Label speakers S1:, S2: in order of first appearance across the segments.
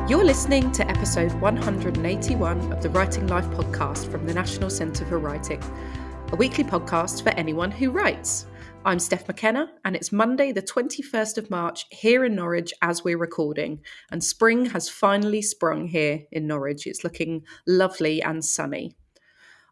S1: You're listening to episode 181 of the Writing Life podcast from the National Centre for Writing, a weekly podcast for anyone who writes. I'm Steph McKenna, and it's Monday the 21st of March here in Norwich as we're recording, and spring has finally sprung here in Norwich. It's looking lovely and sunny.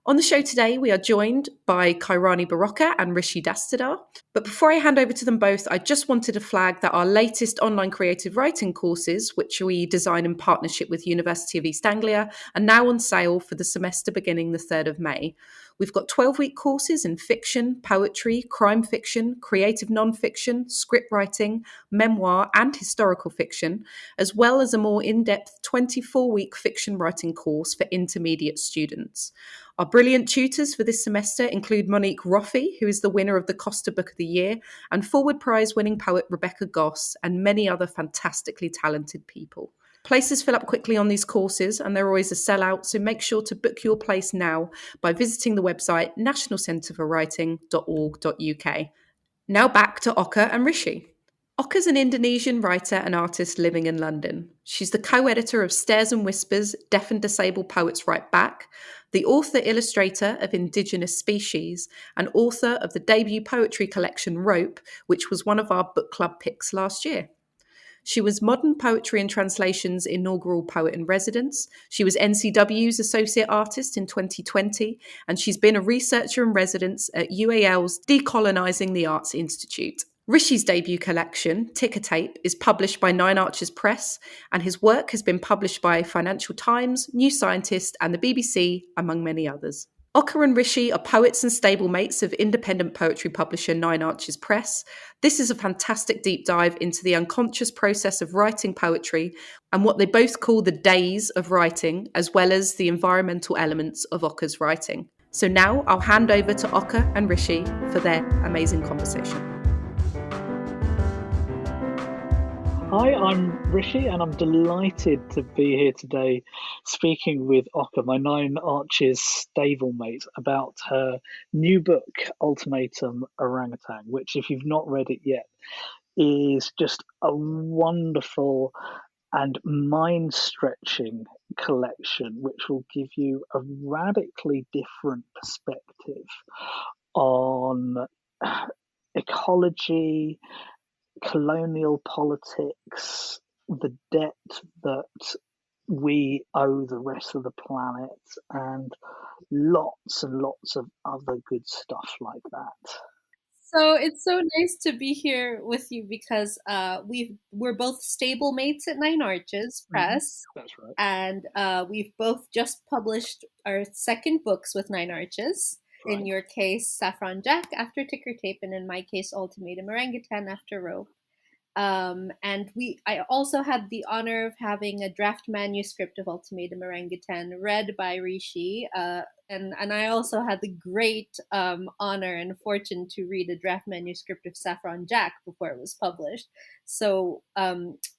S1: On the show today, we are joined by Khairani Barokka and Rishi Dastidar. But before I hand over to them both, I just wanted to flag that our latest online creative writing courses, which we design in partnership with University of East Anglia, are now on sale for the semester beginning the 3rd of May. We've got 12-week courses in fiction, poetry, crime fiction, creative non-fiction, script writing, memoir and historical fiction, as well as a more in-depth 24-week fiction writing course for intermediate students. Our brilliant tutors for this semester include Monique Roffey, who is the winner of the Costa Book of the Year, and Forward Prize winning poet Rebecca Goss, and many other fantastically talented people. Places fill up quickly on these courses, and they're always a sellout, so make sure to book your place now by visiting the website nationalcentreforwriting.org.uk. Now back to Okka and Rishi. Okka's an Indonesian writer and artist living in London. She's the co-editor of Stares and Whispers, Deaf and Disabled Poets Write Back, the author-illustrator of Indigenous Species, and author of the debut poetry collection Rope, which was one of our book club picks last year. She was Modern Poetry and Translation's inaugural Poet in Residence. She was NCW's Associate Artist in 2020, and she's been a researcher in residence at UAL's Decolonising the Arts Institute. Rishi's debut collection, Ticker Tape, is published by Nine Arches Press, and his work has been published by Financial Times, New Scientist, and the BBC, among many others. Okka and Rishi are poets and stablemates of independent poetry publisher Nine Arches Press. This is a fantastic deep dive into the unconscious process of writing poetry and what they both call the daze of writing, as well as the environmental elements of Okka's writing. So now I'll hand over to Okka and Rishi for their amazing conversation.
S2: Hi, I'm Rishi, and I'm delighted to be here today speaking with Okka, my Nine Arches stablemate, about her new book, Ultimatum, Orangutan, which, if you've not read it yet, is just a wonderful and mind-stretching collection, which will give you a radically different perspective on ecology, colonial politics, the debt that we owe the rest of the planet, and lots of other good stuff like that.
S3: So it's so nice to be here with you because we're both stablemates at Nine Arches Press.
S2: That's right.
S3: And we've both just published our second books with Nine Arches. Right. In your case, Saffron Jack after Ticker Tape, and in my case, Ultimatum Orangutan after Rope. And I also had the honor of having a draft manuscript of Ultimatum Orangutan read by Rishi, and I also had the great honor and fortune to read a draft manuscript of Saffron Jack before it was published. So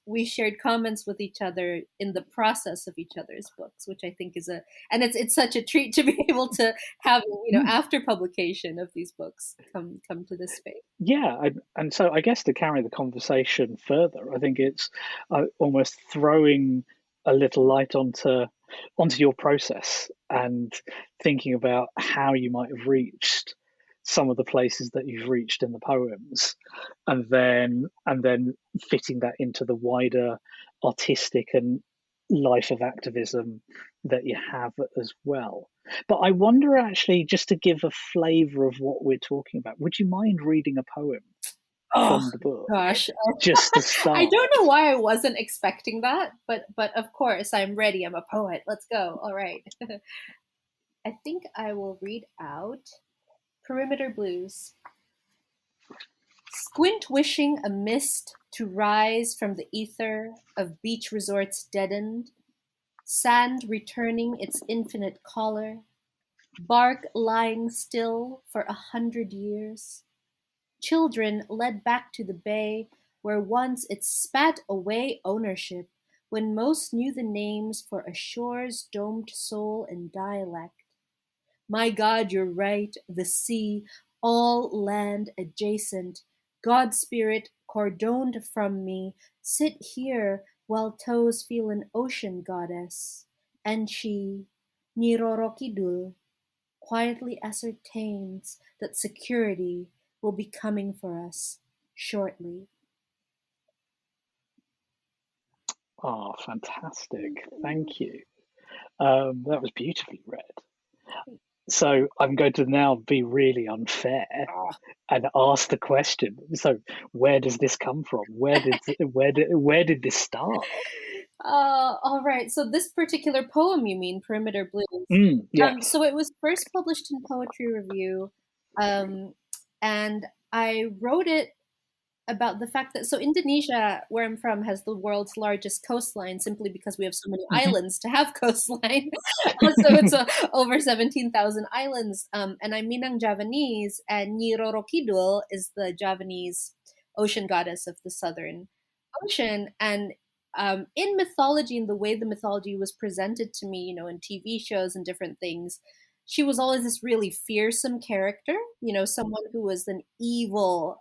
S3: we shared comments with each other in the process of each other's books, which I think is and it's such a treat to be able to have, after publication of these books come to this space.
S2: Yeah, and so I guess to carry the conversation further, I think it's almost throwing a little light onto your process and thinking about how you might have reached some of the places that you've reached in the poems, and then fitting that into the wider artistic and life of activism that you have as well. But I wonder, actually, just to give a flavour of what we're talking about, would you mind reading a poem from the book?
S3: Gosh,
S2: just to start.
S3: I don't know why I wasn't expecting that, but of course I'm ready. I'm a poet. Let's go. All right. I think I will read out Perimeter Blues. Squint wishing a mist to rise from the ether of beach resorts deadened, sand returning its infinite caller, bark lying still for 100 years, children led back to the bay where once it spat away ownership when most knew the names for a shore's domed soul and dialect. My God, you're right, the sea, all land adjacent, God spirit cordoned from me, sit here, while toes feel an ocean goddess, and she, Niroro Kidul, quietly ascertains that security will be coming for us shortly.
S2: Oh, fantastic. Thank you. That was beautifully read. So I'm going to now be really unfair and ask the question. So where does this come from? Where did this start?
S3: All right. So this particular poem, you mean Perimeter Blues?
S2: Yes.
S3: So it was first published in Poetry Review, and I wrote it about the fact that Indonesia, where I'm from, has the world's largest coastline simply because we have so many islands to have coastline. So it's over 17,000 islands. And I'm Minang Javanese, and Nyi Roro Kidul is the Javanese ocean goddess of the Southern Ocean. And in mythology, and the way the mythology was presented to me, in TV shows and different things, she was always this really fearsome character, someone who was an evil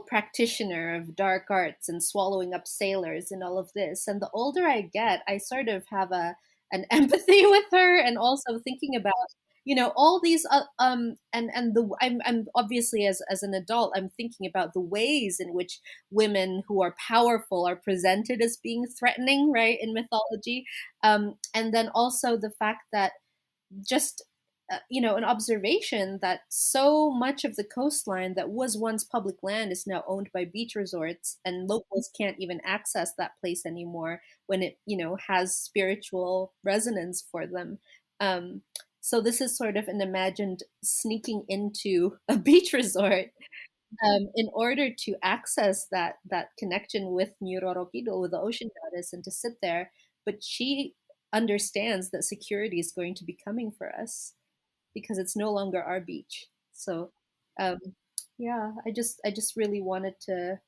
S3: practitioner of dark arts and swallowing up sailors and all of this. And the older I get, I sort of have an empathy with her, and also thinking about all these I'm obviously, as an adult, I'm thinking about the ways in which women who are powerful are presented as being threatening, right, in mythology, and then also the fact that just an observation that so much of the coastline that was once public land is now owned by beach resorts, and locals can't even access that place anymore when it has spiritual resonance for them. So this is sort of an imagined sneaking into a beach resort in order to access that connection with Nyuroro Kidul, with the ocean goddess, and to sit there. But she understands that security is going to be coming for us because it's no longer our beach. So yeah, I just really wanted to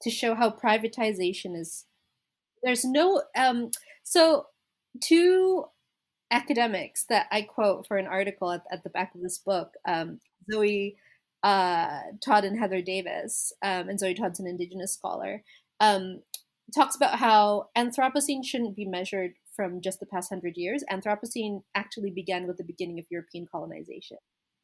S3: show how privatization is. There's no so two academics that I quote for an article at the back of this book, Zoe Todd and Heather Davis, and Zoe Todd's an Indigenous scholar, talks about how Anthropocene shouldn't be measured from just the past 100 years. Anthropocene actually began with the beginning of European colonization,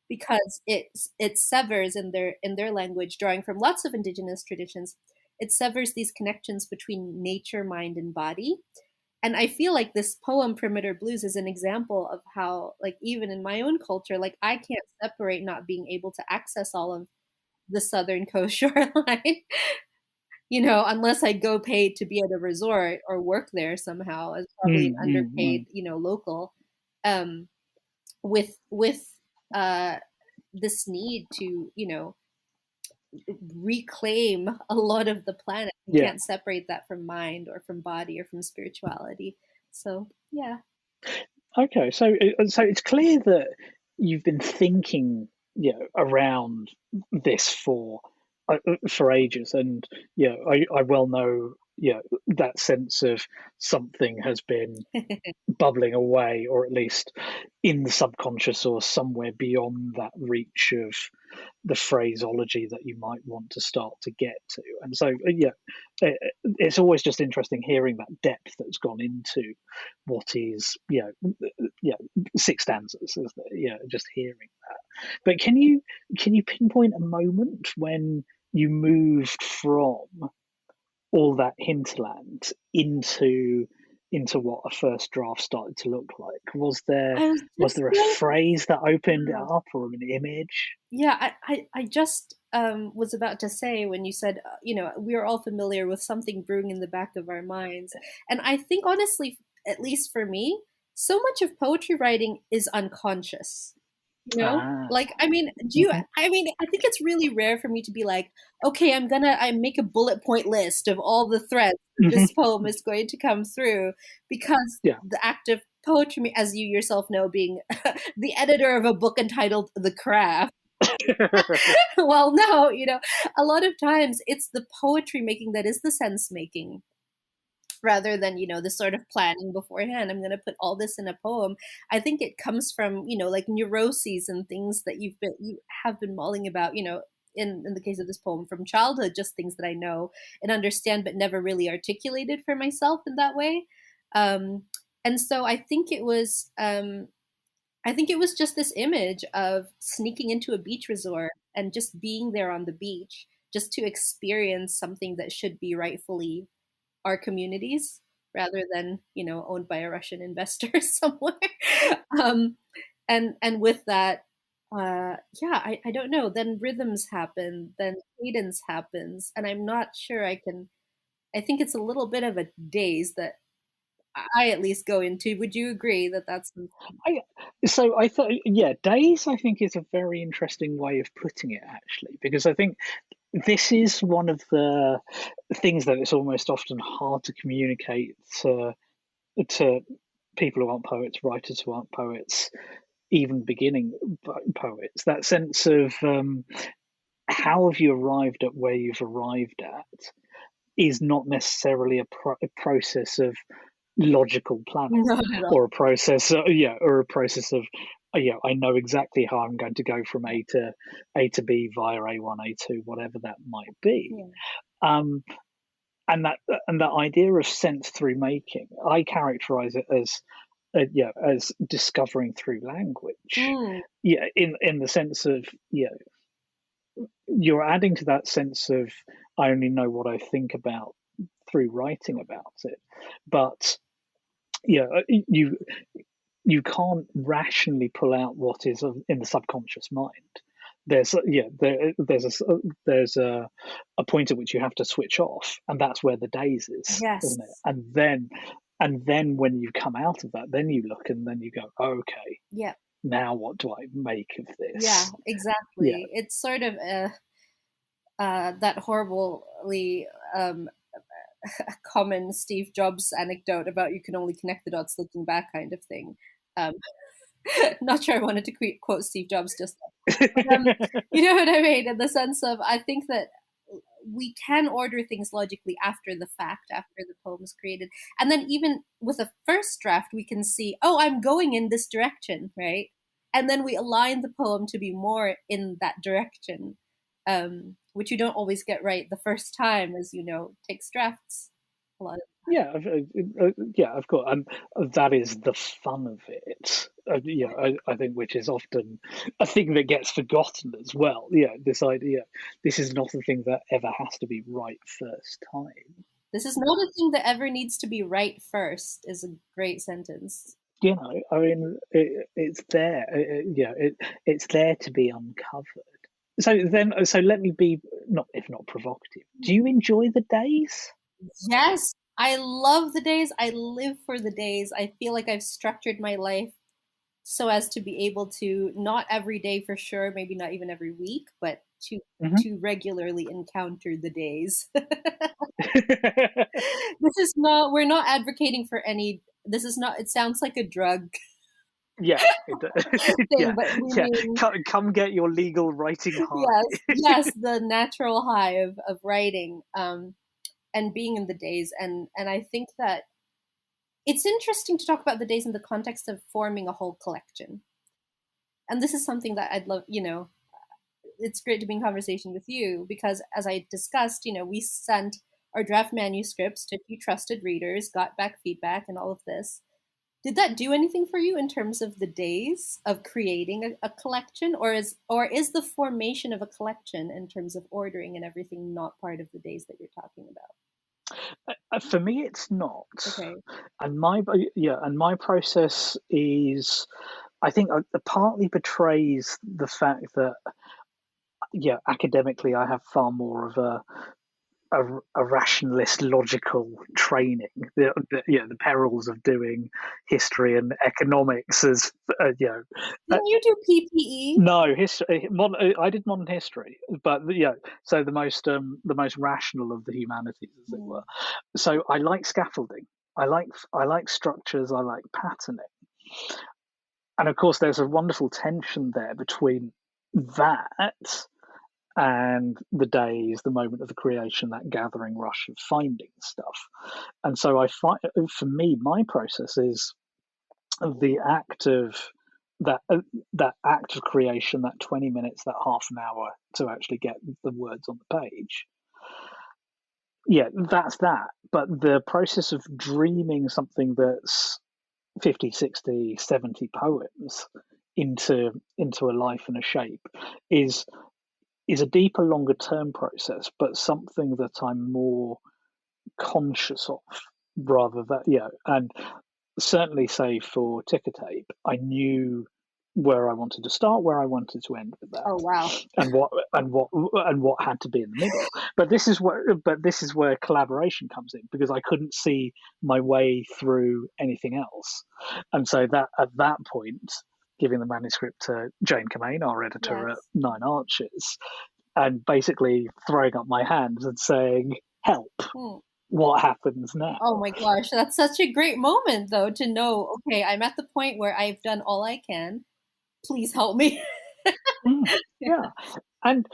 S3: because it severs, in their language, drawing from lots of indigenous traditions, it severs these connections between nature, mind, and body. And I feel like this poem, Perimeter Blues, is an example of how, like, even in my own culture, like, I can't separate not being able to access all of the southern coast shoreline, unless I go paid to be at a resort or work there somehow as probably an underpaid, local, with this need to, reclaim a lot of the planet. You can't separate that from mind or from body or from spirituality. So yeah.
S2: Okay, so it's clear that you've been thinking, around this for ages, and I well know, that sense of something has been bubbling away, or at least in the subconscious or somewhere beyond that reach of the phraseology that you might want to start to get to. And so it's always just interesting hearing that depth that's gone into what is 6 stanzas, isn't it? Just hearing that. But can you pinpoint a moment when you moved from all that hinterland into what a first draft started to look like? Was there a phrase that opened it up, or an image?
S3: Yeah, I just was about to say, when you said, we are all familiar with something brewing in the back of our minds. And I think, honestly, at least for me, so much of poetry writing is unconscious. Like, I mean, I think it's really rare for me to be like, okay, I make a bullet point list of all the threads this poem is going to come through, because the act of poetry, as you yourself know, being the editor of a book entitled The Craft, well, no, a lot of times it's the poetry making that is the sense making, rather than, the sort of planning beforehand. I'm going to put all this in a poem. I think it comes from, like, neuroses and things that you have been mulling about, in the case of this poem, from childhood, just things that I know and understand, but never really articulated for myself in that way. And so I think it was just this image of sneaking into a beach resort and just being there on the beach, just to experience something that should be rightfully our communities, rather than, owned by a Russian investor somewhere. um, and with that, I don't know. Then rhythms happen, then cadence happens, and I'm not sure I can. I think it's a little bit of a daze that I at least go into. Would you agree that that's?
S2: I thought, yeah, daze, I think, is a very interesting way of putting it, actually, because I think this is one of the things that it's almost often hard to communicate to people who aren't poets, writers who aren't poets, even beginning poets. That sense of how have you arrived at where you've arrived at is not necessarily a process of logical planning, or a process, or a process of, I know exactly how I'm going to go from A to B via A1, A2, whatever that might be. Yeah. And that idea of sense through making, I characterize it as as discovering through language. Yeah, in the sense of, you're adding to that sense of, I only know what I think about through writing about it, but you can't rationally pull out what is in the subconscious mind. There's a point at which you have to switch off, and that's where the daze is, isn't it? And then when you come out of that, then you look and then you go, okay,
S3: yeah,
S2: now what do I make of this?
S3: Yeah, exactly. Yeah. It's sort of that horribly common Steve Jobs anecdote about you can only connect the dots looking back kind of thing. Not sure I wanted to quote Steve Jobs just then. But, you know what I mean? In the sense of, I think that we can order things logically after the fact, after the poem is created. And then even with a first draft, we can see, oh, I'm going in this direction, right? And then we align the poem to be more in that direction, which you don't always get right the first time, as you know, takes drafts a lot of
S2: time. Yeah, of course. That is the fun of it. I think, which is often a thing that gets forgotten as well. Yeah, this idea, this is not a thing that ever has to be right first time.
S3: This is not a thing that ever needs to be right first, is a great sentence.
S2: I mean, it's there. It's there to be uncovered. So let me be, if not provocative. Do you enjoy the daze?
S3: Yes, I love the daze. I live for the daze. I feel like I've structured my life so as to be able to, not every day for sure, maybe not even every week, but to regularly encounter the daze. We're not advocating for any, it sounds like a drug.
S2: Yeah,
S3: thing, but
S2: come get your legal writing high.
S3: Yes, the natural high of writing, and being in the daze, and I think that it's interesting to talk about the daze in the context of forming a whole collection. And this is something that I'd love, it's great to be in conversation with you, because as I discussed, we sent our draft manuscripts to a few trusted readers, got back feedback and all of this. Did that do anything for you in terms of the daze of creating a collection, or is the formation of a collection in terms of ordering and everything not part of the daze that you're talking about?
S2: For me, it's not.
S3: Okay.
S2: And my process is, I think, partly betrays the fact that, academically, I have far more of a rationalist, logical training. The perils of doing history and economics as
S3: Didn't you do PPE?
S2: No, history. I did modern history, but so the most rational of the humanities, as it were. So I like scaffolding. I like structures. I like patterning, and of course, there's a wonderful tension there between that and the daze, the moment of the creation, that gathering rush of finding stuff. And so for me, my process is the act of that act of creation, that 20 minutes, that half an hour to actually get the words on the page. Yeah, that's that. But the process of dreaming something that's 50, 60, 70 poems into a life and a shape is a deeper, longer term process, but something that I'm more conscious of rather than, and certainly, say for Ticker Tape, I knew where I wanted to start, where I wanted to end with that.
S3: Oh wow!
S2: And what had to be in the middle. But this is where collaboration comes in, because I couldn't see my way through anything else, and so that at that point, giving the manuscript to Jane Kamain, our editor at Nine Arches, and basically throwing up my hands and saying, "Help! What happens now?"
S3: Oh my gosh, that's such a great moment, though, to know, okay, I'm at the point where I've done all I can. Please help me.
S2: Yeah, and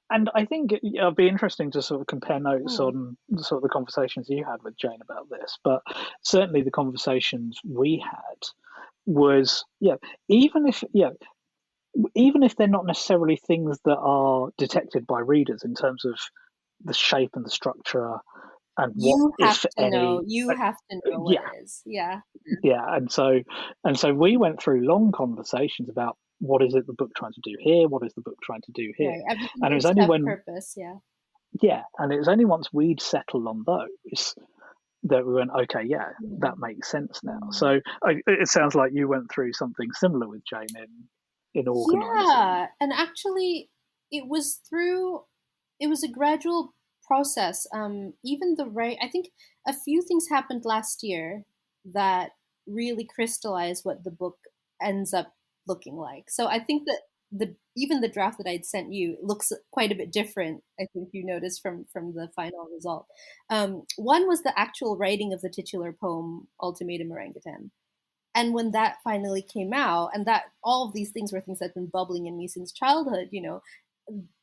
S2: I think it'll be interesting to sort of compare notes on sort of the conversations you had with Jane about this, but certainly the conversations we had was, even if they're not necessarily things that are detected by readers in terms of the shape and the structure and
S3: You
S2: what,
S3: have
S2: if
S3: to
S2: any,
S3: know. You have to know what it is. Yeah.
S2: and so we went through long conversations about what is it the book trying to do here, what is the book trying to do here,
S3: Right. Everything
S2: and it was
S3: needs to
S2: only
S3: have
S2: when
S3: purpose.
S2: and it was only once we'd settled on those that we went, okay, that makes sense now. So it sounds like you went through something similar with Jane in organising.
S3: Yeah, and actually, it was a gradual process. Even I think a few things happened last year that really crystallized what the book ends up looking like. So I think that even the draft that I'd sent you looks quite a bit different. I think you noticed from the final result. One was the actual writing of the titular poem, Ultimatum Orangutan. And when that finally came out, and that all of these things were things that had been bubbling in me since childhood,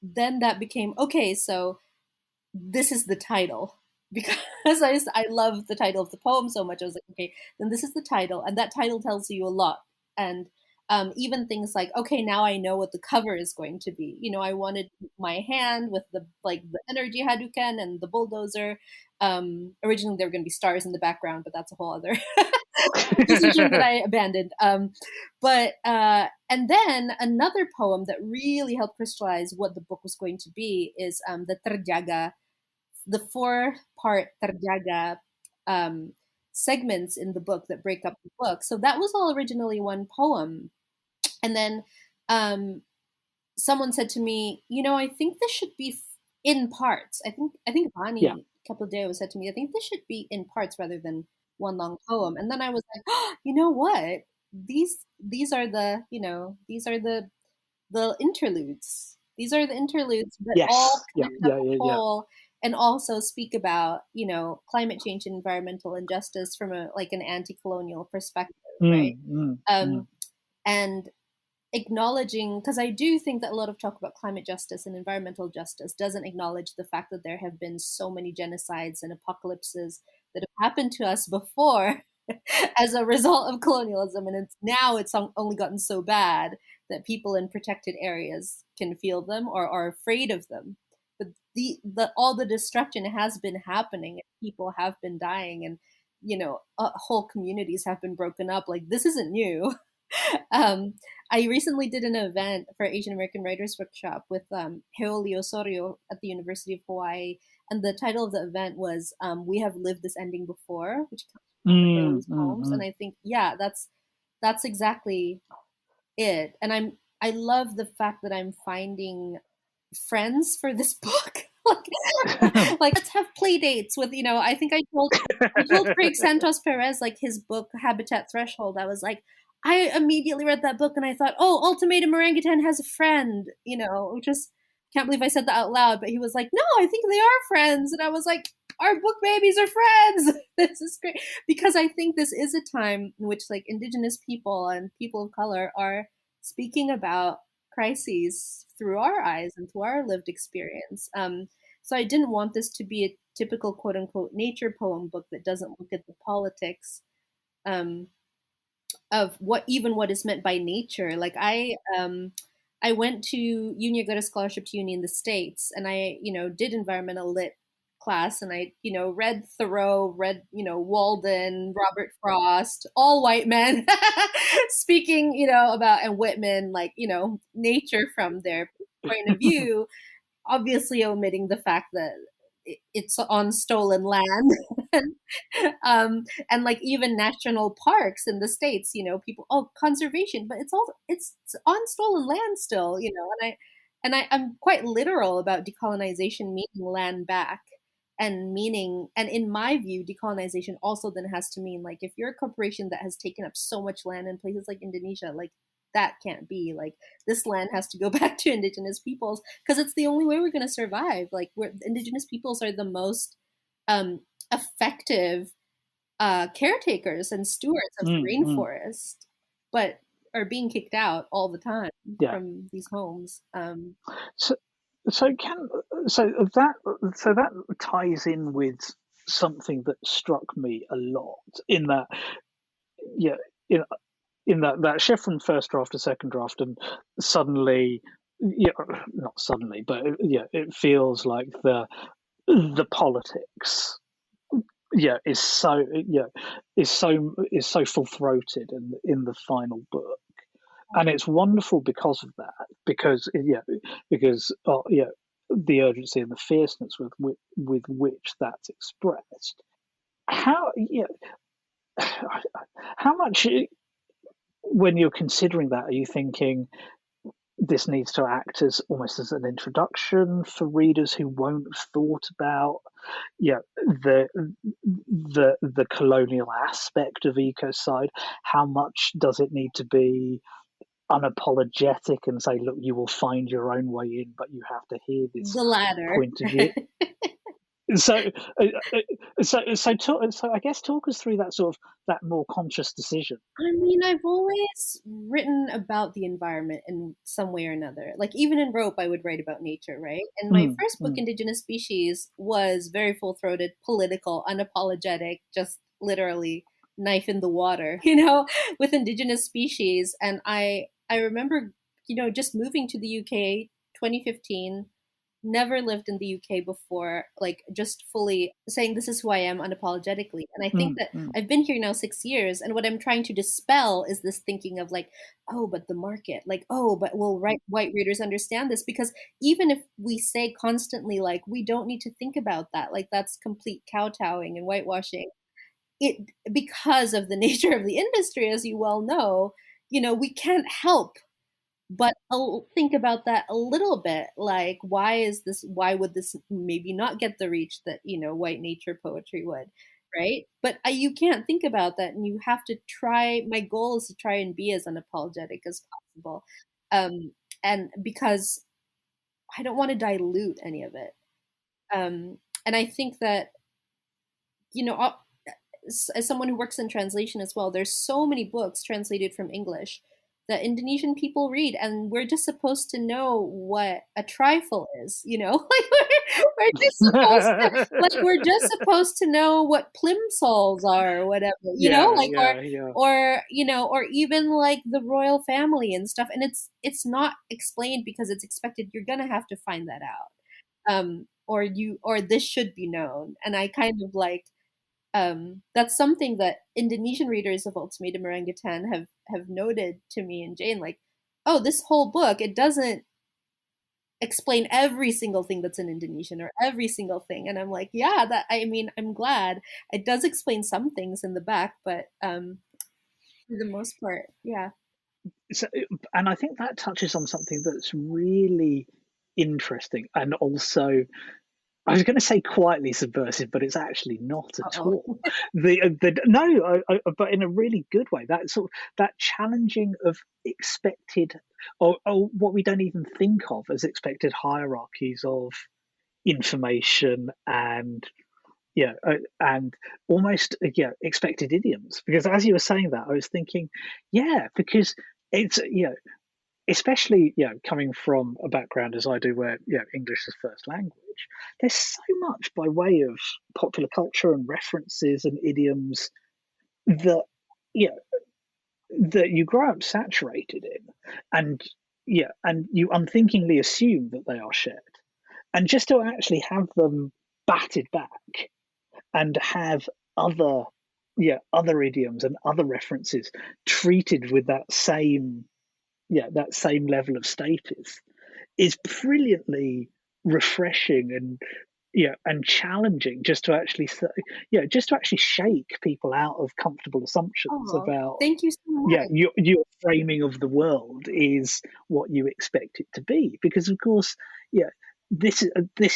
S3: then that became, okay, so this is the title. Because I love the title of the poem so much. I was like, okay, then this is the title. And that title tells you a lot. And even things like, okay, now I know what the cover is going to be. I wanted my hand with the energy Hadouken and the bulldozer. Originally, there were going to be stars in the background, but that's a whole other decision that I abandoned. And then another poem that really helped crystallize what the book was going to be is the Terjaga, the 4-part Terjaga segments in the book that break up the book. So that was all originally one poem. And then someone said to me, I think this should be in parts. I think Vani Capildeo said to me, I think this should be in parts rather than one long poem. And then I was like, oh, you know what? These are the interludes. These are the interludes that all connect up a whole and also speak about, climate change and environmental injustice from an anti-colonial perspective, right? And acknowledging, because I do think that a lot of talk about climate justice and environmental justice doesn't acknowledge the fact that there have been so many genocides and apocalypses that have happened to us before as a result of colonialism, and it's only gotten so bad that people in protected areas can feel them or are afraid of them. But all the destruction has been happening, and people have been dying, and whole communities have been broken up. Like, this isn't new. I recently did an event for Asian American Writers Workshop with Heoli Osorio at the University of Hawaii, and the title of the event was "We Have Lived This Ending Before," which comes from Heoli's poems. And I think, that's exactly it. And I love the fact that I'm finding friends for this book. Let's have play dates with, I think I told Craig Santos Perez, his book Habitat Threshold. I was like, I immediately read that book and I thought, oh, Ultimatum Orangutan has a friend, which is, can't believe I said that out loud. But he was like, no, I think they are friends. And I was like, our book babies are friends. This is great. Because I think this is a time in which Indigenous people and people of color are speaking about crises through our eyes and through our lived experience. So I didn't want this to be a typical quote unquote nature poem book that doesn't look at the politics what is meant by nature. Like I went to uni, got a scholarship to uni in the States, and I, did environmental lit class, and I, read Thoreau, read, Walden, Robert Frost, all white men speaking, about, and Whitman, like, nature from their point of view, obviously omitting the fact that it's on stolen land. And like even national parks in the States, people, conservation, but it's on stolen land still, I'm quite literal about decolonization meaning land back, and in my view, decolonization also then has to mean, like, if you're a corporation that has taken up so much land in places like Indonesia, like, that can't be. Like, this land has to go back to indigenous peoples, because it's the only way we're going to survive. Like, indigenous peoples are the most effective caretakers and stewards of the rainforest, but are being kicked out all the time from these homes.
S2: So that ties in with something that struck me a lot, in that in that shift from first draft to second draft, and suddenly, not suddenly, but it feels like the politics is so full throated in the final book, and it's wonderful because of that, because the urgency and the fierceness with which that's expressed. How much, when you're considering that, are you thinking this needs to act as almost as an introduction for readers who won't have thought about the colonial aspect of ecocide? How much does it need to be unapologetic and say, look, you will find your own way in, but you have to hear this
S3: the latter
S2: point of view? So I guess talk us through that sort of that more conscious decision.
S3: I mean, I've always written about the environment in some way or another. Like, even in Rope, I would write about nature, right? And my first book, Indigenous Species, was very full-throated, political, unapologetic, just literally knife in the water, with Indigenous Species. And I remember, just moving to the UK, 2015, never lived in the UK before, like, just fully saying this is who I am unapologetically. And I think that I've been here now 6 years, and what I'm trying to dispel is this thinking of, like, oh, but the market, like, oh, but will white readers understand this? Because even if we say constantly, like, we don't need to think about that, like, that's complete kowtowing and whitewashing, because of the nature of the industry, as you well know, we can't help but I'll think about that a little bit. Like, why would this maybe not get the reach that, white nature poetry would, right? But you can't think about that, and you have to try. My goal is to try and be as unapologetic as possible. And because I don't want to dilute any of it. And I think that, as someone who works in translation as well, there's so many books translated from English that Indonesian people read, and we're just supposed to know what a trifle is, like we're just supposed to know what plimsolls are, or whatever, or even like the royal family and stuff, and it's not explained because it's expected you're gonna have to find that out, or this should be known, and I kind of like. That's something that Indonesian readers of Ultimatum Orangutan have noted to me and Jane, like, oh, this whole book, it doesn't explain every single thing that's in Indonesian or every single thing. And I'm like, yeah, I'm glad it does explain some things in the back, but for the most part, yeah.
S2: So, and I think that touches on something that's really interesting, and also, I was going to say quietly subversive, but it's actually not at all. But in a really good way. That sort of that challenging of expected, or what we don't even think of as expected hierarchies of information, and and almost expected idioms. Because as you were saying that, I was thinking, because it's especially coming from a background as I do, where English is first language, there's so much by way of popular culture and references and idioms that that you grow up saturated in, and and you unthinkingly assume that they are shared, and just to actually have them batted back and have other other idioms and other references treated with that same level of status is brilliantly refreshing and challenging, just to actually shake people out of comfortable assumptions
S3: Oh,
S2: about
S3: thank you so much.
S2: your framing of the world is what you expect it to be, because of course this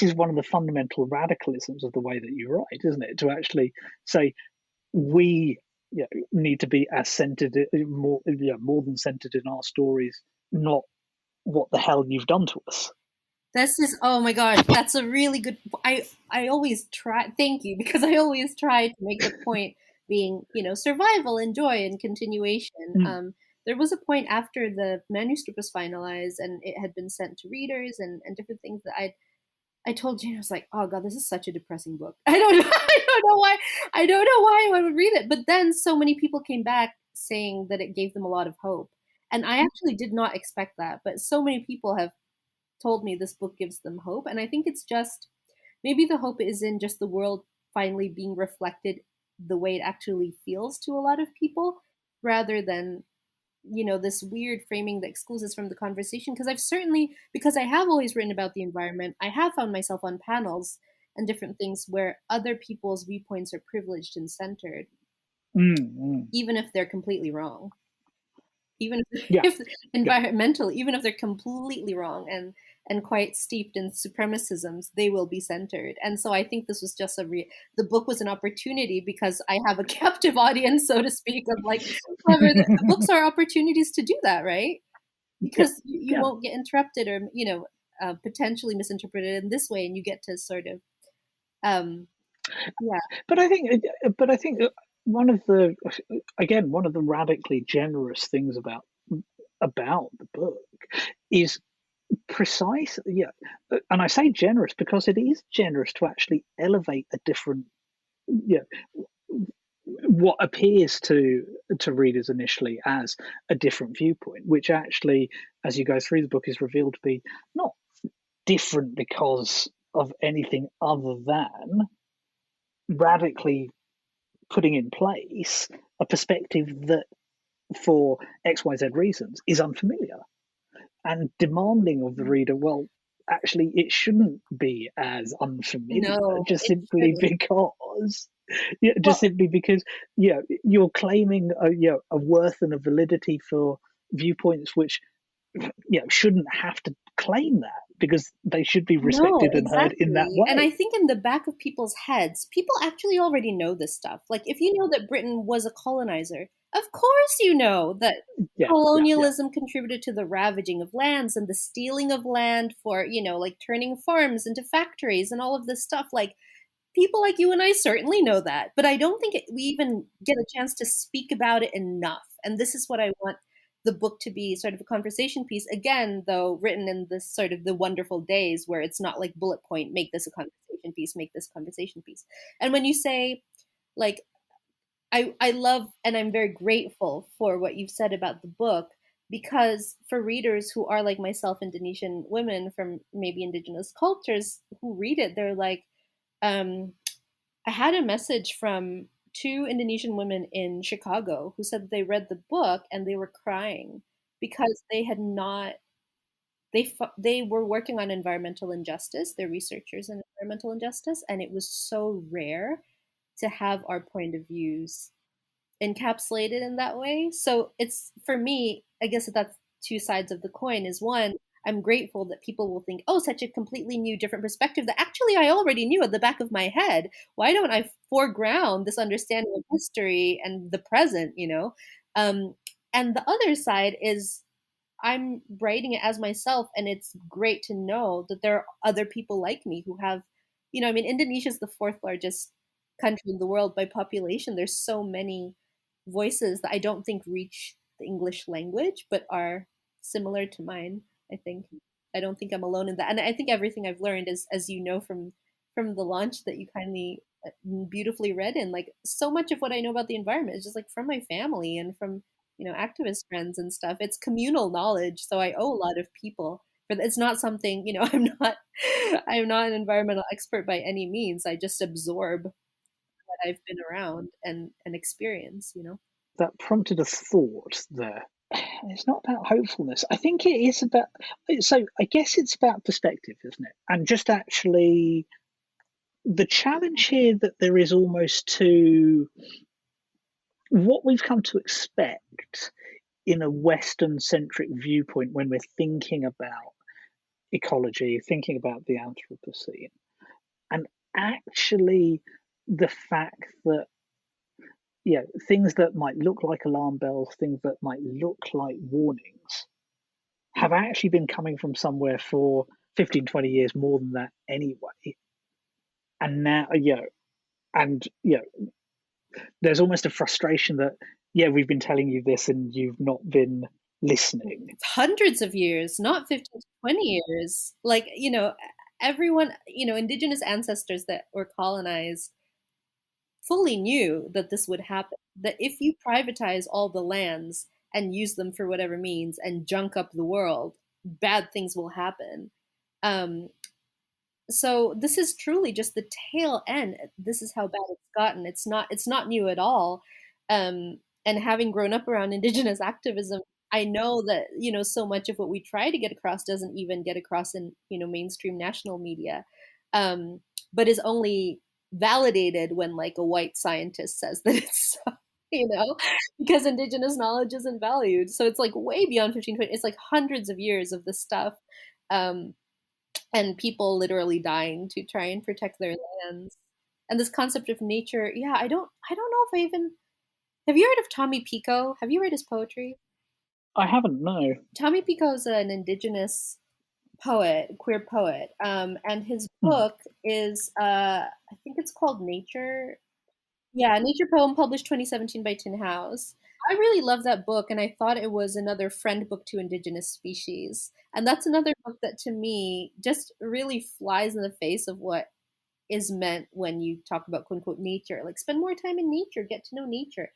S2: is one of the fundamental radicalisms of the way that you write, isn't it, to actually say we need to be as centered, more than centered in our stories, not what the hell you've done to us.
S3: This is, oh my gosh, that's a really good. I always try. Thank you, because I always try to make the point being, survival and joy and continuation. There was a point after the manuscript was finalized and it had been sent to readers and different things that I told Jane, I was like, oh God, this is such a depressing book. I don't know. I don't know why. I don't know why I would read it. But then so many people came back saying that it gave them a lot of hope. And I actually did not expect that. But so many people have told me this book gives them hope. And I think it's just, maybe the hope is in just the world finally being reflected the way it actually feels to a lot of people, rather than this weird framing that excludes us from the conversation. Because I have always written about the environment, I have found myself on panels and different things where other people's viewpoints are privileged and centered, even if they're completely wrong, even if environmental, even if they're completely wrong and quite steeped in supremacisms, they will be centered. And so I think this was just the book was an opportunity, because I have a captive audience, so to speak, of like, whoever the books are opportunities to do that, right? Because you won't get interrupted or, potentially misinterpreted in this way, and you get to sort of,
S2: But I think one of the radically generous things about the book is precise, and I say generous because it is generous to actually elevate a different, what appears to readers initially as a different viewpoint, which actually, as you go through the book, is revealed to be not different because of anything other than radically putting in place a perspective that, for XYZ reasons, is unfamiliar, and demanding of the reader, well, actually, it shouldn't be as unfamiliar, simply because you're claiming a worth and a validity for viewpoints which shouldn't have to claim that, because they should be respected and heard in that way.
S3: And I think in the back of people's heads, people actually already know this stuff. Like, if you know that Britain was a colonizer, of course you know that colonialism contributed to the ravaging of lands and the stealing of land for, like turning farms into factories and all of this stuff. Like, people like you and I certainly know that, but I don't think we even get a chance to speak about it enough. And this is what I want the book to be, sort of a conversation piece. Again, though, written in this sort of the wonderful days where it's not like bullet point, make this a conversation piece, make this conversation piece. And when you say, like, I love and I'm very grateful for what you've said about the book, because for readers who are like myself, Indonesian women from maybe indigenous cultures who read it, they're like, I had a message from 2 Indonesian women in Chicago who said they read the book and they were crying because they had not, they were working on environmental injustice. They're researchers in environmental injustice, and it was so rare to have our point of views encapsulated in that way. So it's, for me, I guess that's 2 sides of the coin. Is one, I'm grateful that people will think, oh, such a completely new, different perspective that actually I already knew at the back of my head. Why don't I foreground this understanding of history and the present, And the other side is, I'm writing it as myself, and it's great to know that there are other people like me who have, Indonesia is the 4th largest country in the world by population. There's so many voices that I don't think reach the English language, but are similar to mine. I don't think I'm alone in that. And I think everything I've learned is, as you know, from the launch that you kindly beautifully read in, like, so much of what I know about the environment is just like from my family and from activist friends and stuff. It's communal knowledge, so I owe a lot of people. But it's not something, I'm not an environmental expert by any means. I just absorb what I've been around and experience.
S2: That prompted a thought there. It's not about hopefulness. I think it is about. So I guess it's about perspective, isn't it? And just actually, the challenge here that there is almost to what we've come to expect in a Western-centric viewpoint when we're thinking about ecology, thinking about the Anthropocene, and actually the fact that things that might look like alarm bells, things that might look like warnings, have actually been coming from somewhere for 15, 20 years more than that anyway. And now, there's almost a frustration that, we've been telling you this and you've not been listening.
S3: Hundreds of years, not 15 to 20 years. Like, everyone, indigenous ancestors that were colonized fully knew that this would happen, that if you privatize all the lands and use them for whatever means and junk up the world, bad things will happen. So this is truly just the tail end. This is how bad it's gotten. It's not new at all. And having grown up around indigenous activism, I know that, so much of what we try to get across doesn't even get across in, mainstream national media, but is only validated when like a white scientist says that it's so, because indigenous knowledge isn't valued. So it's like way beyond 1520. It's like hundreds of years of this stuff. And people literally dying to try and protect their lands. And this concept of nature, I don't know if I even, have you heard of Tommy Pico? Have you read his poetry?
S2: I haven't, no.
S3: Tommy Pico is an indigenous poet, queer poet, and his book is, I think it's called Nature. Yeah, Nature Poem, published 2017 by Tin House. I really love that book, and I thought it was another friend book to Indigenous Species. And that's another book that, to me, just really flies in the face of what is meant when you talk about quote-unquote nature. Like, spend more time in nature, get to know nature.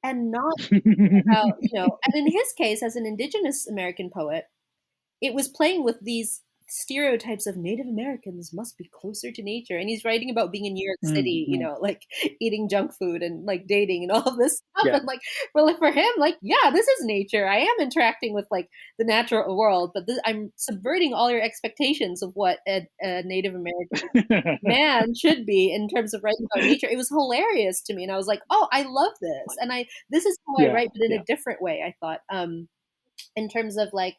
S3: And not about, and in his case, as an Indigenous American poet, it was playing with these stereotypes of Native Americans must be closer to nature. And he's writing about being in New York City, like eating junk food and like dating and all of this stuff. Yeah. And like, well, for him, like, this is nature. I am interacting with like the natural world, but I'm subverting all your expectations of what a Native American man should be in terms of writing about nature. It was hilarious to me. And I was like, oh, I love this. And this is how I write, but in a different way, I thought, in terms of like,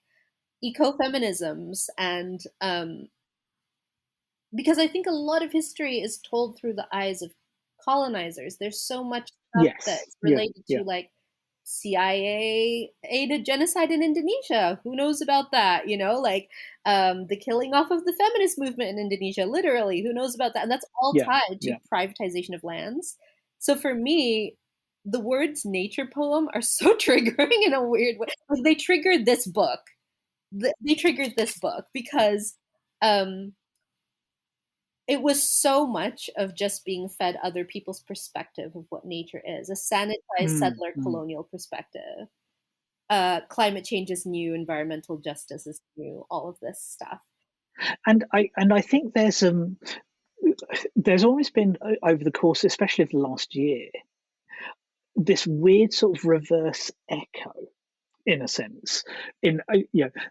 S3: ecofeminisms and because I think a lot of history is told through the eyes of colonizers. There's so much stuff that's related to like CIA aided genocide in Indonesia. Who knows about that? Like the killing off of the feminist movement in Indonesia, literally. Who knows about that? And that's all tied to privatization of lands. So for me, the words nature poem are so triggering in a weird way. Like they triggered this book. They triggered this book because it was so much of just being fed other people's perspective of what nature is, a sanitized settler colonial perspective. Climate change is new, environmental justice is new, all of this stuff.
S2: And I think there's always been over the course, especially of the last year, this weird sort of reverse echo, in a sense, in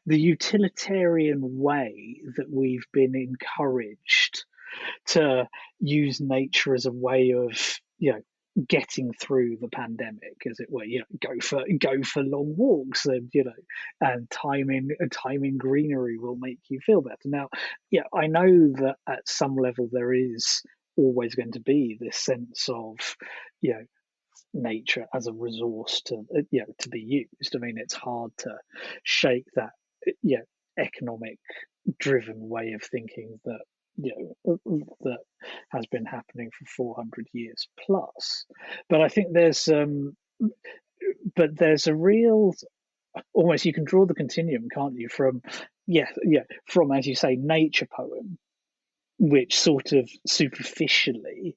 S2: the utilitarian way that we've been encouraged to use nature as a way of getting through the pandemic, as it were. Go for long walks, and timing greenery will make you feel better. Now, I know that at some level there is always going to be this sense of nature as a resource to be used. I mean, it's hard to shake that economic driven way of thinking that that has been happening for 400 years plus. But I think there's a real, almost, you can draw the continuum, can't you, from from, as you say, nature poem, which sort of superficially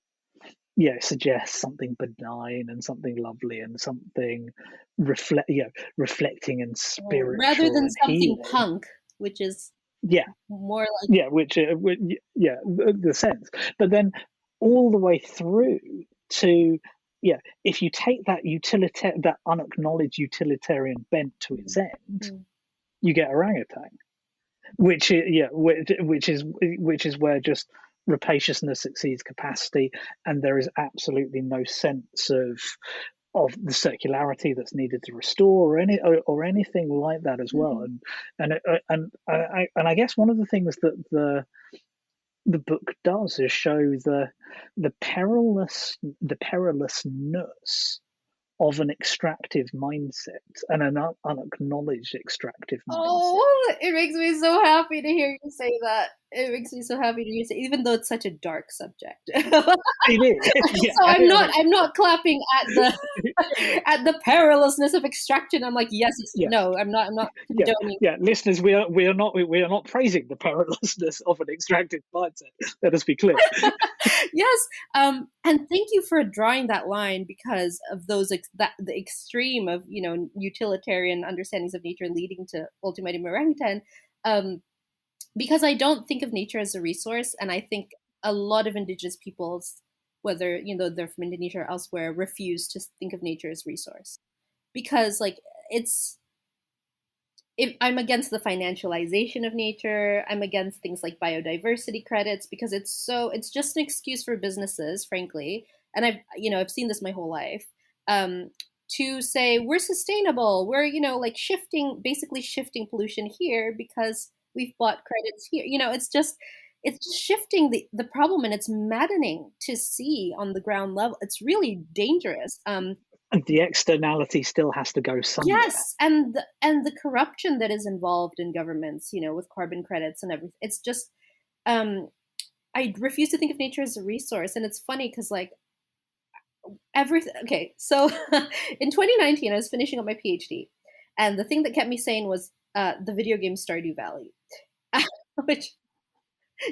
S2: suggests something benign and something lovely and something reflecting and spiritual
S3: rather than
S2: and
S3: something
S2: healing.
S3: punk, which is
S2: Yeah,
S3: more like
S2: the sense. But then all the way through to if you take that that unacknowledged utilitarian bent to its end, you get orangutan, which is where just rapaciousness exceeds capacity, and there is absolutely no sense of the circularity that's needed to restore or anything like that as well. And I guess one of the things that the book does is show the perilousness of an extractive mindset and an unacknowledged extractive mindset.
S3: Oh, it makes me so happy to hear you say that. It makes me so happy to hear you say, even though it's such a dark subject.
S2: It is. Yeah.
S3: So I'm not clapping at the perilousness of extraction. I'm like, yes, no, I'm not condoning.
S2: Yeah, listeners, we are not praising the perilousness of an extractive mindset. Let us be clear.
S3: Yes, and thank you for drawing that line, because of those the extreme of utilitarian understandings of nature leading to ultimatum orangutan. Because I don't think of nature as a resource, and I think a lot of indigenous peoples, whether they're from Indonesia or elsewhere, refuse to think of nature as resource, because I'm against the financialization of nature. I'm against things like biodiversity credits, because it's just an excuse for businesses, frankly. And I've seen this my whole life, to say we're sustainable. We're basically shifting pollution here because we've bought credits here. It's shifting the problem, and it's maddening to see on the ground level. It's really dangerous.
S2: And the externality still has to go somewhere.
S3: Yes, and the corruption that is involved in governments, with carbon credits and everything. It's just, I refuse to think of nature as a resource, and it's funny because everything. Okay, so in 2019, I was finishing up my PhD, and the thing that kept me sane was the video game Stardew Valley, which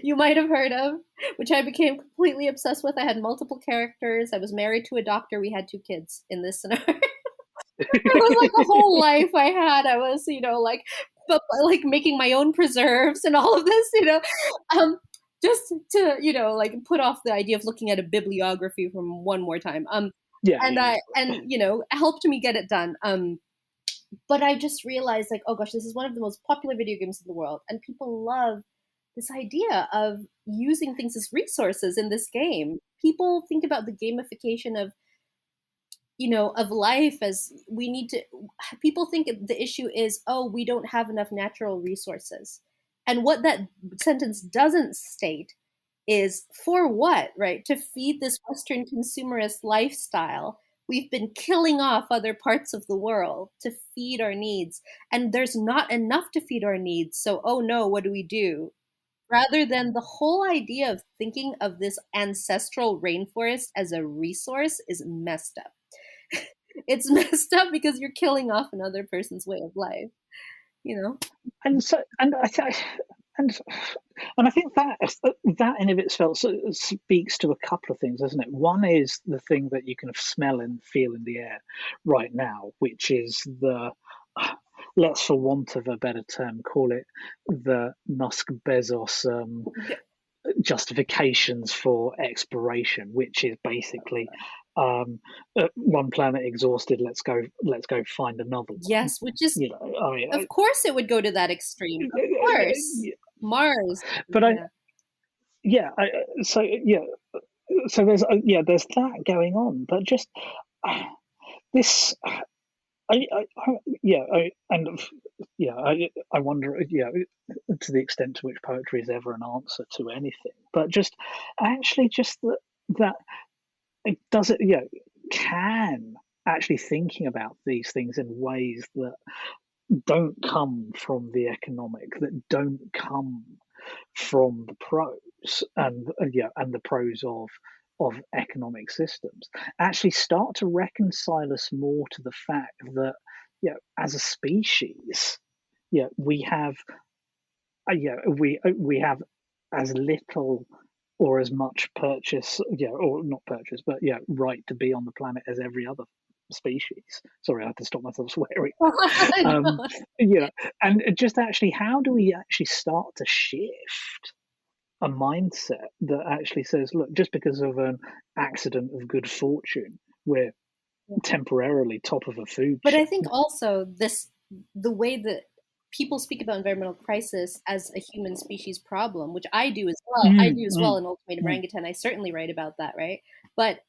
S3: you might have heard of, which I became completely obsessed with. I had multiple characters. I was married to a doctor. We had 2 kids in this scenario. It was like a whole life I had. I was, making my own preserves and all of this, just to, put off the idea of looking at a bibliography from one more time. Helped me get it done. But I just realized, oh gosh, this is one of the most popular video games in the world, and people love this idea of using things as resources in this game. People think about the gamification of life as people think the issue is, we don't have enough natural resources. And what that sentence doesn't state is, for what, right? To feed this Western consumerist lifestyle, we've been killing off other parts of the world to feed our needs. And there's not enough to feed our needs. So, oh no, what do we do? Rather than the whole idea of thinking of this ancestral rainforest as a resource is messed up. It's messed up because you're killing off another person's way of life,
S2: And so, and I think that in of itself speaks to a couple of things, doesn't it? One is the thing that you can smell and feel in the air right now, which is let's, for want of a better term, call it the Musk Bezos justifications for exploration, which is basically one planet exhausted, let's go find another one.
S3: Yes, which is of course it would go to that extreme. Of course, Mars.
S2: But so there's that going on, but just this. I wonder, to the extent to which poetry is ever an answer to anything, but just that it does it, can actually thinking about these things in ways that don't come from the economic, that don't come from the prose and the prose of economic systems, actually start to reconcile us more to the fact that as a species we have we have as little or as much purchase, or not purchase, but right to be on the planet as every other species. Sorry, I had to stop myself swearing. And just actually, how do we actually start to shift a mindset that actually says, look, just because of an accident of good fortune, we're temporarily top of a food
S3: But
S2: chain.
S3: I think also the way that people speak about environmental crisis as a human species problem, which I do as well. I do as well in Ultimatum Orangutan. I certainly write about that, right? But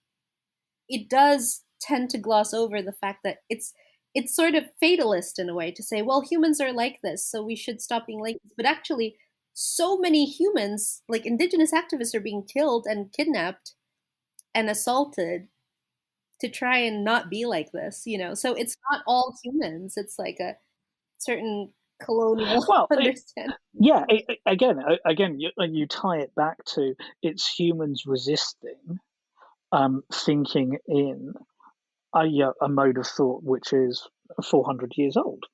S3: it does tend to gloss over the fact that it's sort of fatalist in a way to say, well, humans are like this, so we should stop being like this. But actually, so many humans, like indigenous activists, are being killed and kidnapped and assaulted to try and not be like this, So it's not all humans. It's like a certain colonial understanding.
S2: Yeah, again, you tie it back to it's humans resisting thinking in a mode of thought which is 400 years old.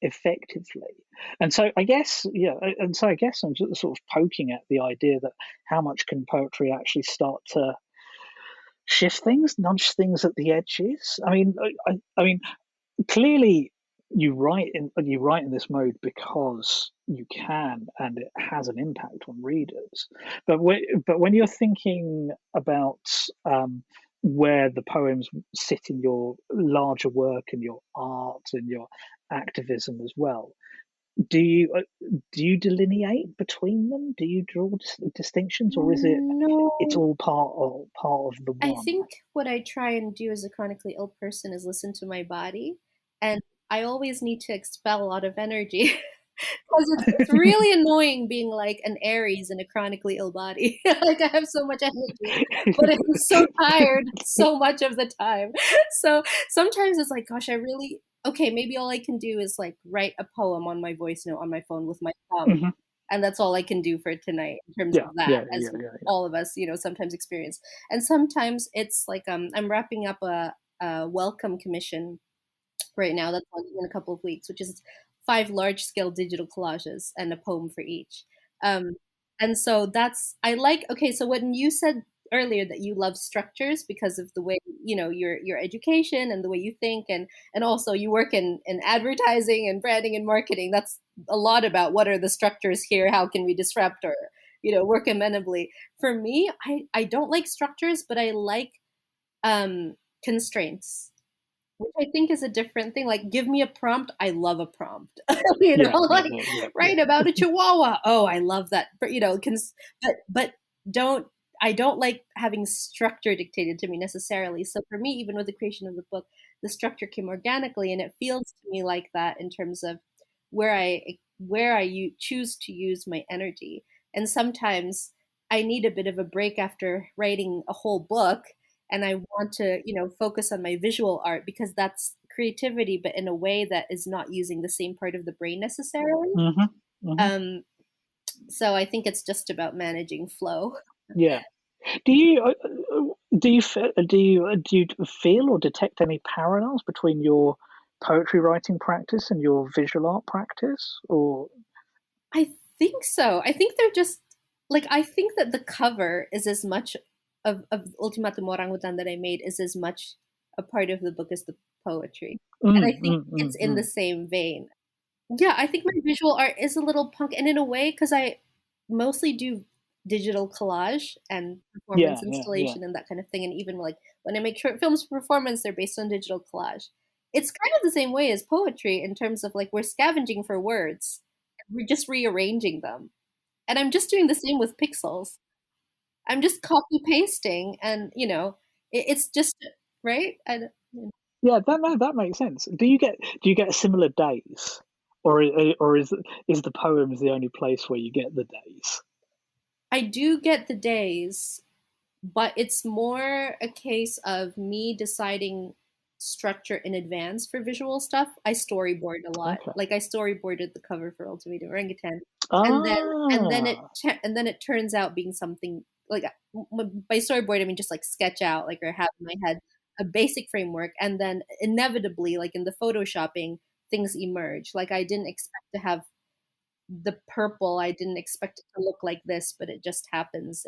S2: Effectively. And so I guess I'm sort of poking at the idea that how much can poetry actually start to shift things, nudge things at the edges. I mean, clearly you write in this mode because you can, and it has an impact on readers. But when you're thinking about where the poems sit in your larger work and your art and your activism as well, do you delineate between them? Do you draw distinctions, or is it it's all part of the one?
S3: I think what I try and do as a chronically ill person is listen to my body, and I always need to expel a lot of energy. Because it's really annoying being like an Aries in a chronically ill body. Like I have so much energy, but I'm so tired so much of the time. So sometimes it's like, gosh, okay, maybe all I can do is like write a poem on my voice note on my phone with my thumb. And that's all I can do for tonight in terms of that, as all of us, sometimes experience. And sometimes it's like I'm wrapping up a welcome commission right now that's on in a couple of weeks, which is 5 large-scale digital collages and a poem for each. And so so when you said earlier that you love structures because of the way, your education and the way you think, and also you work in advertising and branding and marketing, that's a lot about what are the structures here, how can we disrupt or, work amenably. For me, I don't like structures, but I like constraints, which I think is a different thing. Like, give me a prompt. I love a prompt. Write about a chihuahua. Oh, I love that. But, but I don't like having structure dictated to me necessarily. So for me, even with the creation of the book, the structure came organically, and it feels to me like that in terms of where I choose to use my energy. And sometimes I need a bit of a break after writing a whole book, and I want to, focus on my visual art because that's creativity, but in a way that is not using the same part of the brain necessarily. So I think it's just about managing flow.
S2: Yeah. Do you feel or detect any parallels between your poetry writing practice and your visual art practice, or?
S3: I think so. I think they're just like, I think that the cover is as much of Ultimatum Orangutan that I made is as much a part of the book as the poetry. And I think it's in the same vein. Yeah, I think my visual art is a little punk, and in a way, because I mostly do digital collage and performance installation and that kind of thing. And even like when I make short films for performance, they're based on digital collage. It's kind of the same way as poetry in terms of like we're scavenging for words. We're just rearranging them. And I'm just doing the same with pixels. I'm just copy pasting, and it's just right.
S2: Yeah, that makes sense. Do you get a similar daze, or is the poems the only place where you get the daze?
S3: I do get the daze, but it's more a case of me deciding structure in advance for visual stuff. I storyboard a lot. Okay. Like I storyboarded the cover for Ultimatum Orangutan, and then it turns out being something like, by storyboard I mean just like sketch out, like, or have in my head a basic framework, and then inevitably, like in the photoshopping, things emerge. Like I didn't expect to have the purple, I didn't expect it to look like this, but it just happens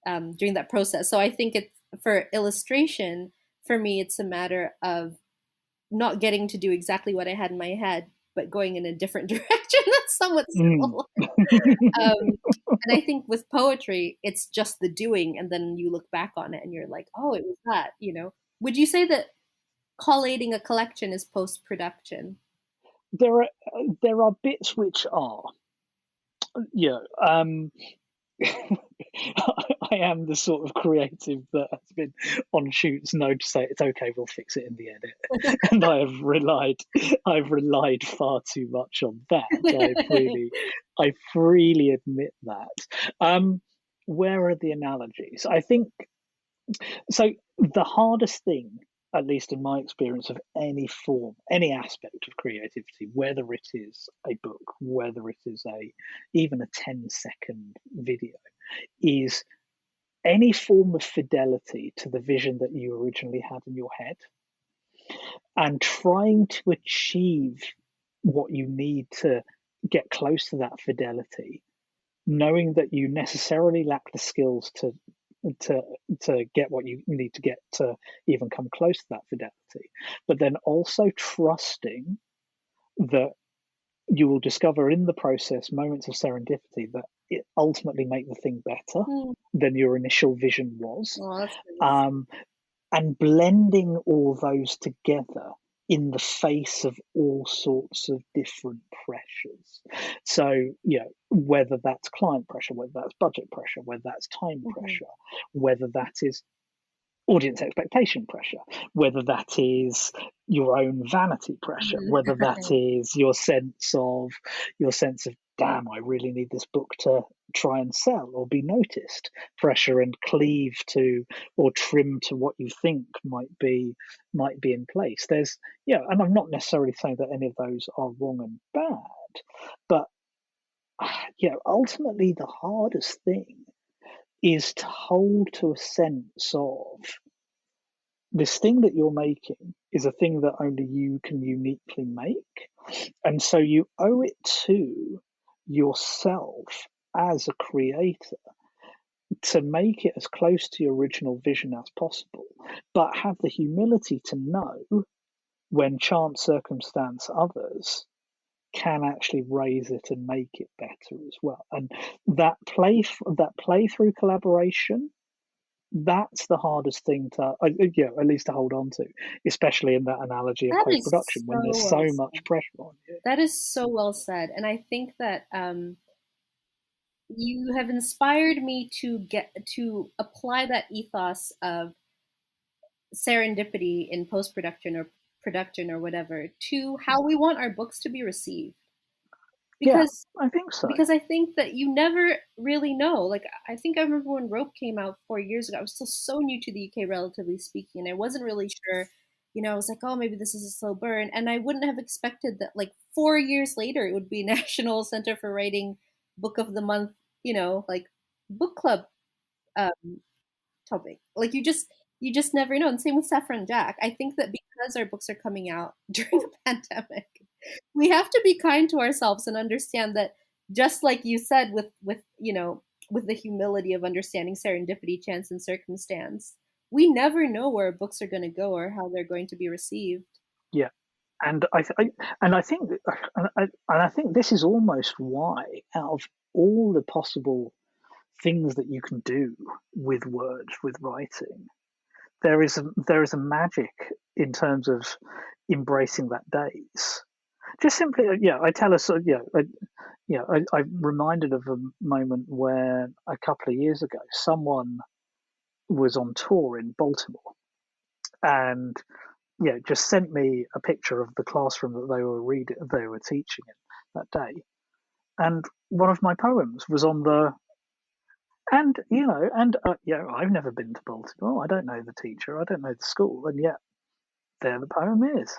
S3: during that process. So I think it's, for illustration, for me, it's a matter of not getting to do exactly what I had in my head, but going in a different direction. That's somewhat similar. And I think with poetry, it's just the doing, and then you look back on it and you're like, oh, it was that, you know. Would you say that collating a collection is post-production?
S2: There are bits which are, yeah. I am the sort of creative that has been on shoots known to say it's okay, we'll fix it in the edit, and I've relied far too much on that. I freely admit that. Where are the analogies? I think so. The hardest thing, at least in my experience, of any form, any aspect of creativity, whether it is a book, whether it is even a 10-second video, is any form of fidelity to the vision that you originally had in your head, and trying to achieve what you need to get close to that fidelity, knowing that you necessarily lack the skills to get what you need to get to even come close to that fidelity, but then also trusting that you will discover in the process moments of serendipity that it ultimately make the thing better than your initial vision was. And blending all those together in the face of all sorts of different pressures. So, whether that's client pressure, whether that's budget pressure, whether that's time pressure, whether that is audience expectation pressure, whether that is your own vanity pressure, whether that is your sense of damn, I really need this book to try and sell or be noticed pressure, and cleave to or trim to what you think might be in place. There's and I'm not necessarily saying that any of those are wrong and bad, but ultimately the hardest thing is to hold to a sense of this thing that you're making is a thing that only you can uniquely make. And so you owe it to yourself as a creator to make it as close to your original vision as possible, but have the humility to know when chance, circumstance, others can actually raise it and make it better as well. And that play through collaboration, that's the hardest thing to at least to hold on to, especially in that analogy of post-production, when there's so much pressure on you.
S3: That is so well said. And I think that you have inspired me to apply that ethos of serendipity in post-production or production or whatever to how we want our books to be received. Because
S2: I think so.
S3: Because I think that you never really know. Like, I think I remember when Rope came out 4 years ago, I was still so new to the UK, relatively speaking, and I wasn't really sure. I was like, oh, maybe this is a slow burn. And I wouldn't have expected that, like, 4 years later, it would be National Center for Writing Book of the Month, like book club topic. Like, you just never know. And same with Saffron Jack. I think that because our books are coming out during the pandemic, we have to be kind to ourselves and understand that, just like you said, with the humility of understanding serendipity, chance, and circumstance, we never know where books are going to go or how they're going to be received.
S2: Yeah, and I think this is almost why, out of all the possible things that you can do with words, with writing, there is a magic in terms of embracing that daze. Just simply, I'm reminded of a moment where a couple of years ago, someone was on tour in Baltimore, and just sent me a picture of the classroom that they were teaching in that day, and one of my poems was on the. And I've never been to Baltimore. I don't know the teacher. I don't know the school, and yet there the poem is.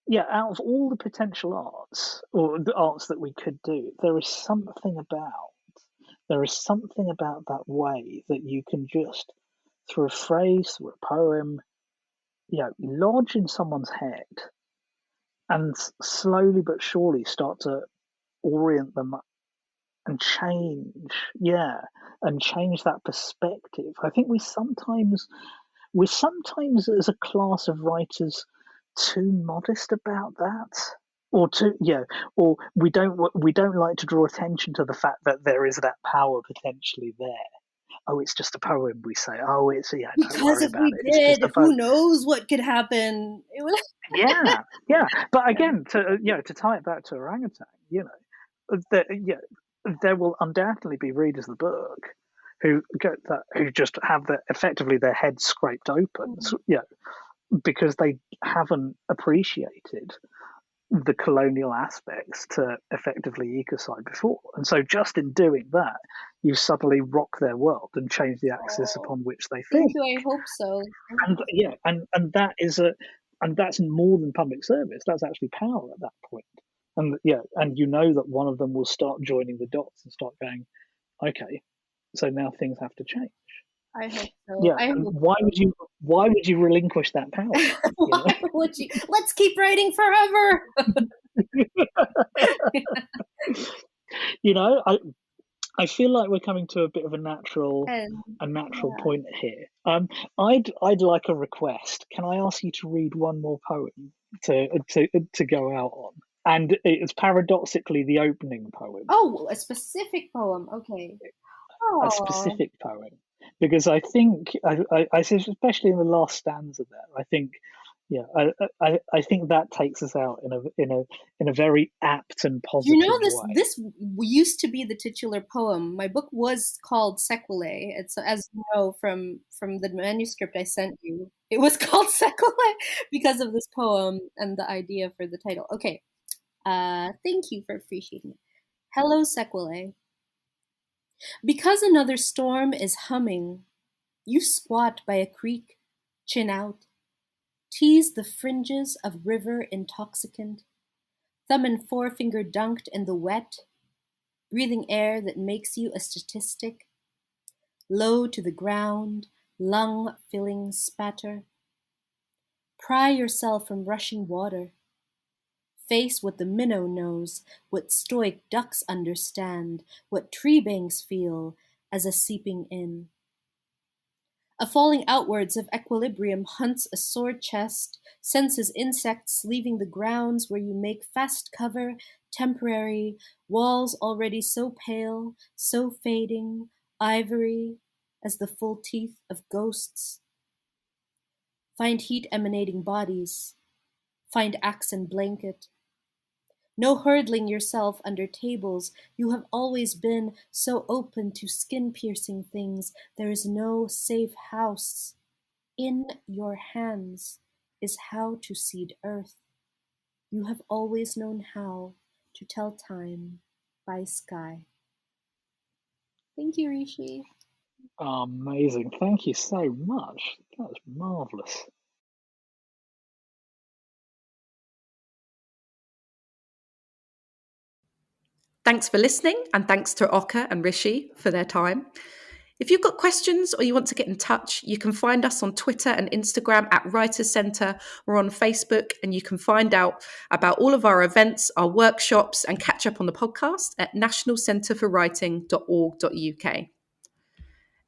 S2: Yeah, out of all the potential arts, or the arts that we could do, there is something about that way that you can just, through a phrase, through a poem, lodge in someone's head, and slowly but surely start to orient them and change that perspective. I think we're sometimes as a class of writers too modest about that, or we don't like to draw attention to the fact that there is that power potentially there. Oh, it's just a poem, we say. Oh, it's don't
S3: Because
S2: worry
S3: if
S2: about
S3: we
S2: it. It's just a
S3: did,
S2: poem.
S3: who knows what could happen? It was
S2: Yeah. But again, to tie it back to orangutan, there will undoubtedly be readers of the book who just have effectively their heads scraped open, because they haven't appreciated the colonial aspects to effectively ecocide before. And so just in doing that, you suddenly rock their world and change the axis upon which they think.
S3: Thank you, I hope so.
S2: And that is and that's more than public service. That's actually power at that point. And that one of them will start joining the dots and start going, okay, so now things have to change.
S3: I hope so.
S2: Yeah. And why would you relinquish that power?
S3: Why would you? Let's keep writing forever.
S2: I feel like we're coming to a bit of a natural point here. I'd like a request. Can I ask you to read one more poem to go out on? And it's paradoxically the opening poem.
S3: Oh, a specific poem. Okay.
S2: A specific poem, because I think I especially in the last stanza there, I think that takes us out in a very apt and positive way.
S3: This used to be the titular poem. My book was called Sequelae. It's, as you know from the manuscript I sent you, it was called Sequelae because of this poem and the idea for the title. Okay. Thank you for appreciating it. Hello, Sequelae. Because another storm is humming, you squat by a creek, chin out, tease the fringes of river intoxicant, thumb and forefinger dunked in the wet, breathing air that makes you a statistic, low to the ground, lung-filling spatter. Pry yourself from rushing water. Face what the minnow knows, what stoic ducks understand, what tree banks feel as a seeping in. A falling outwards of equilibrium hunts a sore chest, senses insects leaving the grounds where you make fast cover, temporary, walls already so pale, so fading, ivory as the full teeth of ghosts. Find heat emanating bodies, find axe and blanket. No hurdling yourself under tables, you have always been so open to skin-piercing things. There is no safe house. In your hands is how to seed earth. You have always known how to tell time by sky. Thank you, Rishi.
S2: Amazing. Thank you so much. That was marvellous.
S1: Thanks for listening, and thanks to Okka and Rishi for their time. If you've got questions or you want to get in touch, you can find us on Twitter and Instagram at Writers Centre or on Facebook, and you can find out about all of our events, our workshops, and catch up on the podcast at nationalcentreforwriting.org.uk.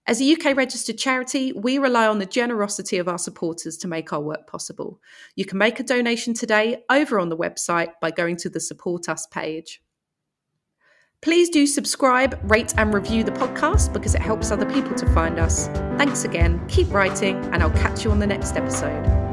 S1: As a UK registered charity, we rely on the generosity of our supporters to make our work possible. You can make a donation today over on the website by going to the Support Us page. Please do subscribe, rate and review the podcast because it helps other people to find us. Thanks again, keep writing, and I'll catch you on the next episode.